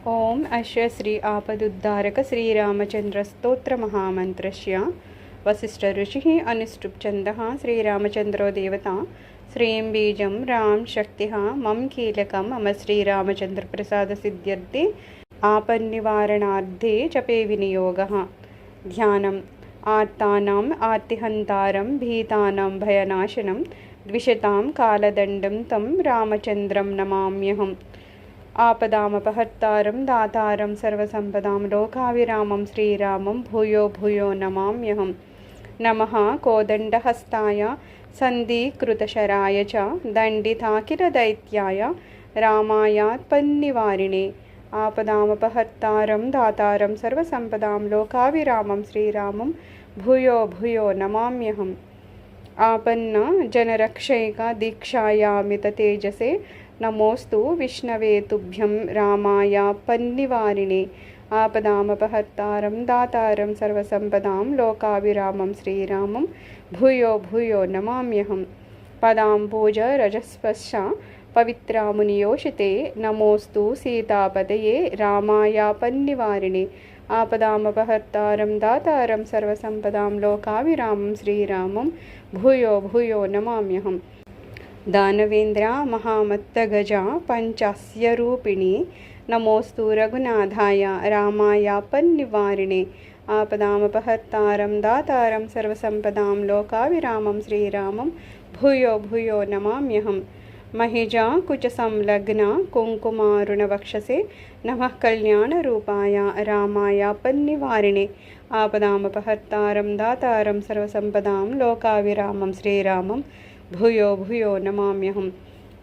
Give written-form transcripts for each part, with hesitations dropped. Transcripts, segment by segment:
ओम अस्य श्री आपदुद्धारक श्रीरामचंद्र स्तोत्र महामंत्रस्य वसिष्ठ ऋषि अनुष्टुप छन्दः श्रीरामचंद्रो देवता श्रीं बीजं राम शक्ति मम कीलकं मम श्रीरामचंद्र प्रसाद सिद्ध्यर्थे आपन्निवारणार्थे जपे विनियोगः। ध्यानम् आर्तानाम् आर्तिहन्तारं भीतानां भयनाशनं द्विषतां कालदण्डं तं रामचन्द्रं नमाम्यहम्। आपदामपहर्तारं दातारं सर्वसम्पदां लोकाविरामं श्रीरामं भूयो भूयो नमाम्यहम्। नमः कोदण्डहस्ताय सन्धिकृतशराय च दण्डिताकिलदैत्याय रामायात्पन्निवारिणे। आपदामपहर्तारं दातारं सर्वसम्पदां लोकाविरामं श्रीरामं भूयो भूयो नमाम्यहम्। आपन्न जनरक्षैक दीक्षायामिततेजसे नमोस्तु विष्णवे तुभ्यं रामायापन्निवारिणे। आपदामपहर्तारं दातारं सर्वसम्पदां लोकाविरामं श्रीरामं भूयो भूयो नमाम्यहम्। पदाम्बोज रजस्पश्च पवित्रामुनियोषिते नमोस्तु सीतापतये रामायापन्निवारिणे। आपदामपहर्तारं दातारं सर्वसम्पदां लोकाविरामं श्रीरामं भूयो भूयो नमाम्यहम्। दानवेन्द्र महामत्तगजा पंचास्य रूपिणी नमोस्तु रघुनाथाय रामायापन्निवारिणे। आपदामपहर्तारं दातारं सर्वसम्पदां लोकाविरामं श्रीरामं भूयो भूयो नमाम्यहम्। महिजा कुचसंलग्न कुङ्कुमारुणवक्षसे नमः कल्याणरूपाय रामायापन्निवारिणे। आपदामपहर्तारं दातारं सर्वसम्पदां लोकाविरामं श्रीरामं भूयो भूयो नमाम्यहम्।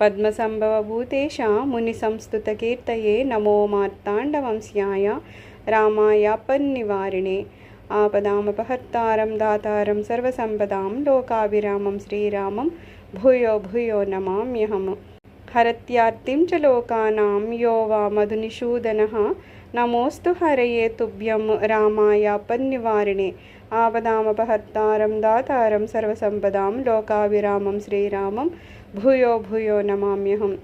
पद्मसम्भवभूतेशा मुनिसंस्तुतकीर्तये नमो मार्ताण्डवंश्याय रामायापन्निवारिणे। आपदामपहर्तारं दातारं सर्वसम्पदां लोकाविरामं श्रीरामं भूयो भूयो नमाम्यहम्। हरत्यार्तिं च लोकानां यो वा मधुनिषूदनः नमोस्तु हरये तुभ्यं रामायापन्निवारिणे। आपदामपहर्तारं दातारं सर्वसम्पदां लोकाविरामं श्रीरामं भूयो भूयो नमाम्यहम्।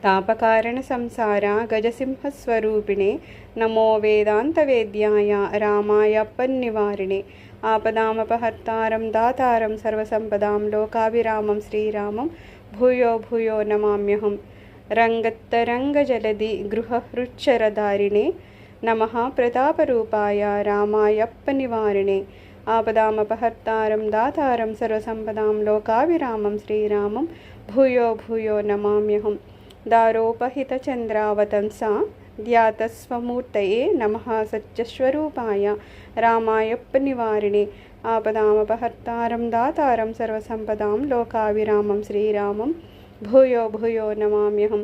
तापकारणसंसार गजसिंहस्वरूपिणे नमो वेदान्तवेद्याय रामायापन्निवारिणे। आपदामपहर्तारं दातारं सर्वसम्पदां लोकाविरामं श्रीरामं भूयो भूयो नमाम्यहम्। रङ्गत्तरङ्गजलधि गृहहृच्छरधारिणे नमः प्रतापरूपाय रामायापन्निवारिणे। आपदामपहर्तारं दातारं सर्वसम्पदां लोकाविरामं श्रीरामं भूयो भूयो नमाम्यहम्। दारोपहितचन्द्रावतंसा ध्यातस्वमूर्तये नमः सत्यस्वरूपाय रामायापन्निवारिणे। आपदामपहर्तारं दातारं सर्वसम्पदां लोकाविरामं श्रीरामं भूयो भूयो नमाम्यहम्।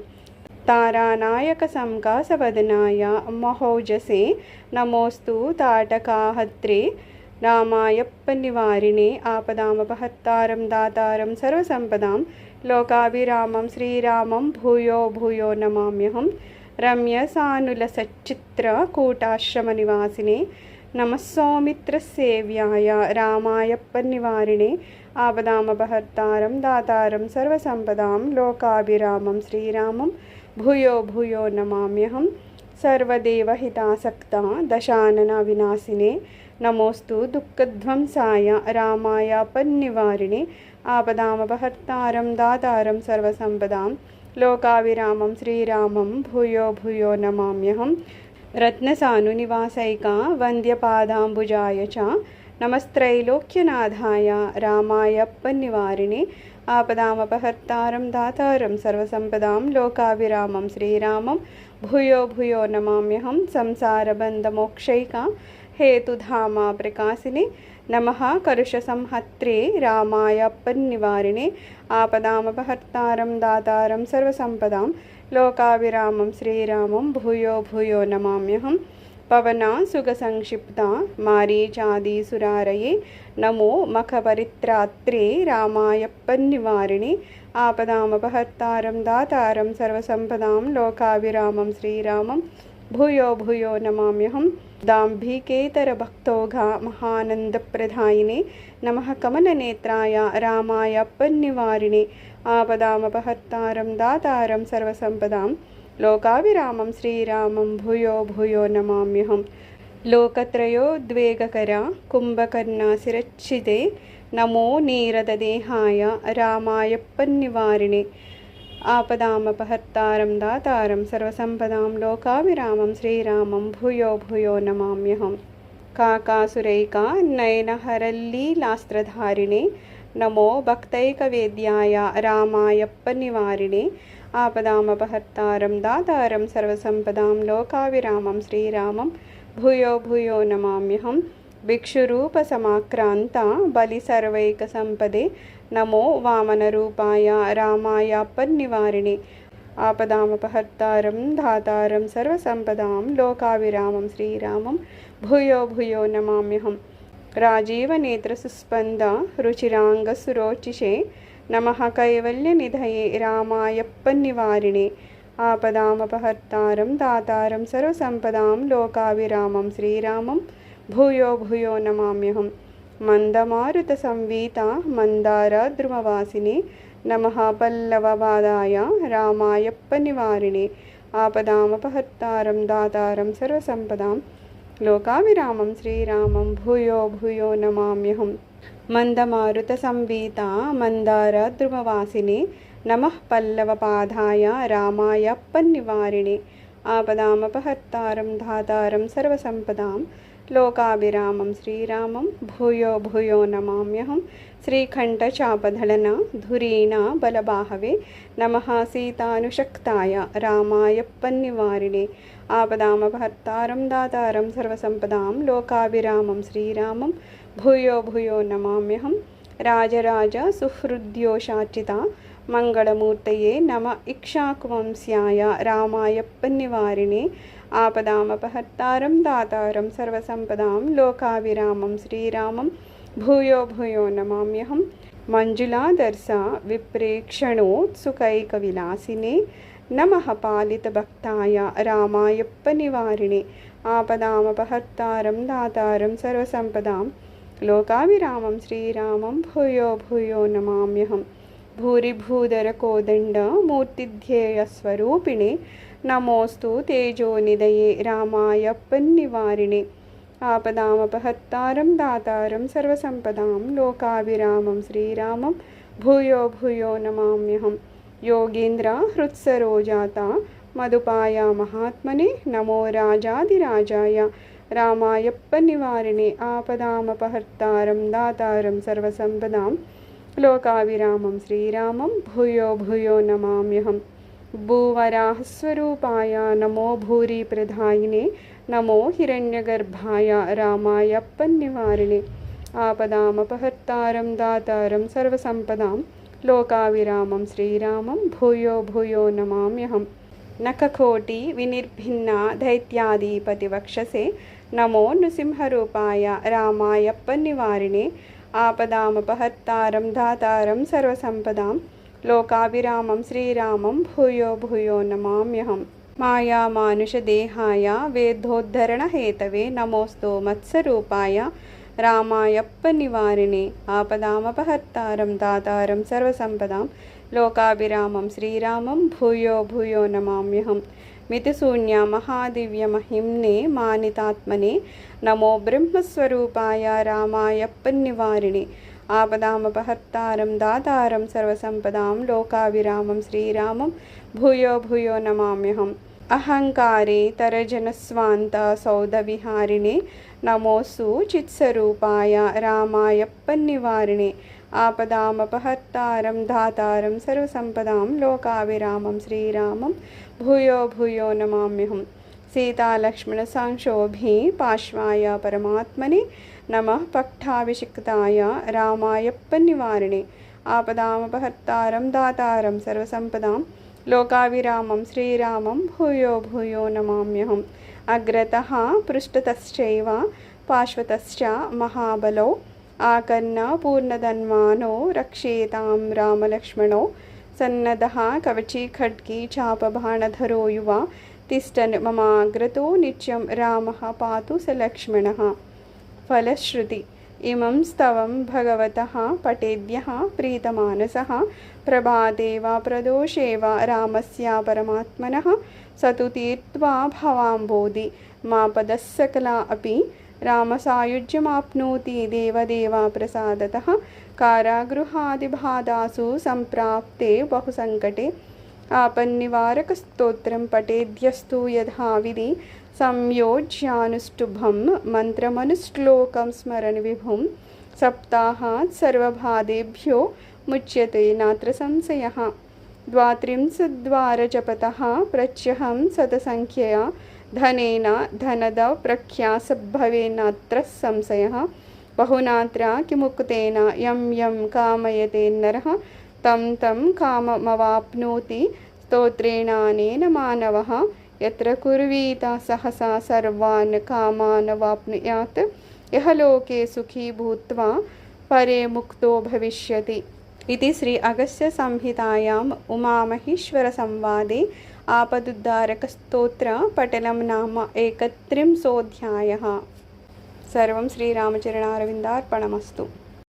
तारानायकसंकासवदनाय महोजसे नमोस्तु ताटकाहत्रे रामायापन्निवारिणे। आपदामपहर्तारं दातारं सर्वसम्पदां लोकाविरामं श्रीरामं भूयो भूयो नमाम्यहम्। रम्यसानुलसच्चित्रकूटाश्रमनिवासिने नमः सौमित्रसेव्याय रामायापन्निवारिणे। आपदामपहर्तारं दातारं सर्वसम्पदां लोकाविरामं श्रीरामं भूयो भूयो नमाम्यहम्। सर्वदेवहितासक्ता दशाननविनाशिने नमोस्तु दुःखध्वंसाय रामायापन्निवारिणे। आपदामपहर्तारं दातारं सर्वसम्पदां लोकाविरामं श्रीरामं भूयो भूयो नमाम्यहम्। रत्नसानुनिवासैका वन्द्यपादाम्बुजाय च नमस्त्रैलोक्यनाथाय रामायापन्निवारिणे। आपदामपहर्तारं दातारं सर्वसम्पदां लोकाविरामं श्रीरामं भूयो भूयो नमाम्यहम्। संसारबन्धमोक्षैका हेतुधामा प्रकाशिने नमः कलुषसंहत्रे रामायापन्निवारिणे। आपदामपहर्तारं दातारं सर्वसम्पदां लोकाविरामं श्रीरामं भूयो भूयो नमाम्यहम्। पवना सुगसंक्षिप्ता मारीचादिसुरारये नमो मखपरित्रात्रे रामायापन्निवारिणे। आपदामपहर्तारं दातारं सर्वसम्पदां लोकाविरामं श्रीरामं भूयो भूयो नमाम्यहम्। दाम्भिकेतरभक्तोघा महानन्दप्रदायिने नमः कमलनेत्राय रामायापन्निवारिणे। आपदामपहर्तारं दातारं सर्वसम्पदां लोकाभिरामं श्रीरामं भूयो भूयो नमाम्यहम्। लोकत्रयोद्वेगकर कुम्भकर्णाशिरच्छिदे नमो नीरददेहाय रामायप्पन्निवारिणे आपदामपहर्तारं दातारं सर्वसम्पदां लोकाभिरामं श्रीरामं भूयो भूयो नमाम्यहम्। काकासुरैका नयनहरल्लीलास्त्रधारिणे नमो भक्तैकवेद्याय रामायप्पनिवारिणे आपदामपहर्तारं दातारं सर्वसम्पदां लोकाभिरामं श्रीरामं भूयो भूयो नमाम्यहम्। भिक्षुरूपसमाक्रान्ता बलिसर्वैकसम्पदे नमो वामनरूपाय रामायप्पनिवारिणे आपदामपहर्तारं धातारं सर्वसम्पदां लोकाभिरामं श्रीरामं भूयो भूयो नमाम्यहम्। राजीवनेत्रसुस्पन्दा रुचिराङ्गसुरोचिषे नमः कैवल्यनिधये रामायप्पनिवारिणे आपदामपहर्तारं दातारं सर्वसम्पदां लोकाभिरामं श्रीरामं भूयो भूयो नमाम्यहम्। मन्दमारुतसंवीता मन्दारद्रुमवासिने नमः पल्लवपादाय रामायप्पनिवारिणे आपदामपहर्तारं दातारं सर्वसम्पदां लोकाभिरामं श्रीरामं भूयो भूयो नमाम्यहम्। मन्दमारुतसंवीता मन्दारद्रुमवासिने नमः पल्लवपादाय रामायप्पनिवारिणे आपदामपहर्तारं धातारं सर्वसम्पदां लोकाभिरामं श्रीरामं भूयो भूयो नमाम्यहम्। श्रीकण्ठचापधलना धुरीणा बलबाहवे नमः सीतानुशक्ताय रामायप्पनिवारिणे आपदामपहर्तारं दातारं सर्वसम्पदां लोकाभिरामं श्रीरामं भूयो भूयो नमाम्यहम्। राजराज सुहृद्योषार्चिता मङ्गलमूर्तये नम इक्ष्वाकुवंश्याय रामायप्पनिवारिणे आपदामपहर्तारं दातारं सर्वसम्पदां लोकाभिरामं श्रीरामं भूयो भूयो नमाम्यहम्। मञ्जुलादर्शा विप्रेक्षणोत्सुकैकविलासिने नमः पालितभक्ताय रामायप्पनिवारिणे आपदामपहर्तारं दातारं सर्वसम्पदां लोकाभिरामं श्रीरामं भूयो भूयो नमाम्यहम्। भूरिभूधरकोदण्ड मूर्तिध्येयस्वरूपिणे नमोस्तु तेजोनिधये रामायप्पनिवारिणे आपदामपहर्तारं दातारं सर्वसम्पदां लोकाभिरामं श्रीरामं भूयो भूयो नमाम्यहम्। योगीन्द्र हृत्सरोजाता मधुपाया महात्मने नमो राजाधिराजाय रामायप्पनिवारिणे आपदामपहर्तारं दातारं सर्वसम्पदां लोकाभिरामं श्रीरामं भूयो भूयो नमाम्यहम्। भूवराहस्वरूपाय नमो भूरिप्रदायिने नमो हिरण्यगर्भाय रामायप्पनिवारिणे आपदामपहर्तारं दातारं सर्वसम्पदां लोकाभिरामं श्रीरामं भूयो भूयो नमाम्यहम्। नखकोटि विनिर्भिन्ना दैत्याधिपतिवक्षसे नमो नृसिंहरूपाय रामायप्पनिवारिणे आपदामपहर्तारं दातारं सर्वसम्पदां लोकाभिरामं श्रीरामं भूयो भूयो नमाम्यहम्। मायामानुषदेहाय वेदोद्धरणहेतवे नमोस्तु मत्स्यरूपाय रामायप्पनिवारिणे आपदामपहर्तारं दातारं सर्वसम्पदां लोकाभिरामं श्रीरामं भूयो भूयो नमाम्यहम्। मितिशून्य महादिव्यमहिम्ने मानितात्मने नमो ब्रह्मस्वरूपाय रामायप्पनिवारिणे आपदामपहर्तारं दातारं सर्वसम्पदां लोकाभिरामं श्रीरामं भूयो भूयो नमाम्यहम्। अहङ्कारे तरजनस्वान्तसौधविहारिणे नमोऽस्तु चित्स्वरूपाय रामायप्पनिवारिणे आपदामपहर्तारं दातारं सर्वसम्पदां लोकाभिरामं श्रीरामं भूयो भूयो नमाम्यहम्। सीतालक्ष्मणसंक्षोभे पार्श्वाय परमात्मने नमः पट्टाभिषिक्ताय रामायप्पनिवारिणे आपदामपहर्तारं दातारं सर्वसम्पदां लोकाभिरामं श्रीरामं भूयो भूयो नमाम्यहम्। अग्रतः पृष्ठतश्चैव पार्श्वतश्च महाबलौ आकर्णपूर्णधन्वानो रक्षेतां रामलक्ष्मणौ सन्नद्धः कवची खड्गी चापबाणधरो युवा तिष्ठन् ममाग्रतो नित्यं रामः पातु स लक्ष्मणः। फलश्रुति इमं स्तवं भगवतः पठेद्यः प्रीतमानसः प्रभाते वा प्रदोषे वा रामस्य परमात्मनः स तु तीर्त्वा भवाम्बोधि मापदस्सकला अपि रामसायुज्यमाप्नोति देवदेवा प्रसादतः। कारागृहादिबाधासु सम्प्राप्ते बहुसङ्कटे आपन्निवारकस्तोत्रं पठेद्यस्तु यथाविधि संयोज्यानुष्टुभं मन्त्रमनुश्लोकं स्मरन् विभुं सप्ताहात् सर्वबाधेभ्यो मुच्यते नात्र संशयः। द्वात्रिंशद्वारजपतः प्रत्यहं शतसङ्ख्यया धनेन धनदप्रख्यासद्भवेन्नात्र संशयः। बहुनात्र किमुक्तेन यं यं कामयते नरः तं तं काममवाप्नोति स्तोत्रेणानेन मानवः। यत्र कुर्वीत सहसा सर्वान् कामान् वाप्नुयात् यः लोके सुखी भूत्वा परे मुक्तो भविष्यति। इति श्री अगस्त्य संहितायाम् उमामहेश्वरसंवादे आपदुद्धारकस्तोत्र पठनं नाम 31 सर्वं श्रीरामचरणारविन्दार्पणमस्तु।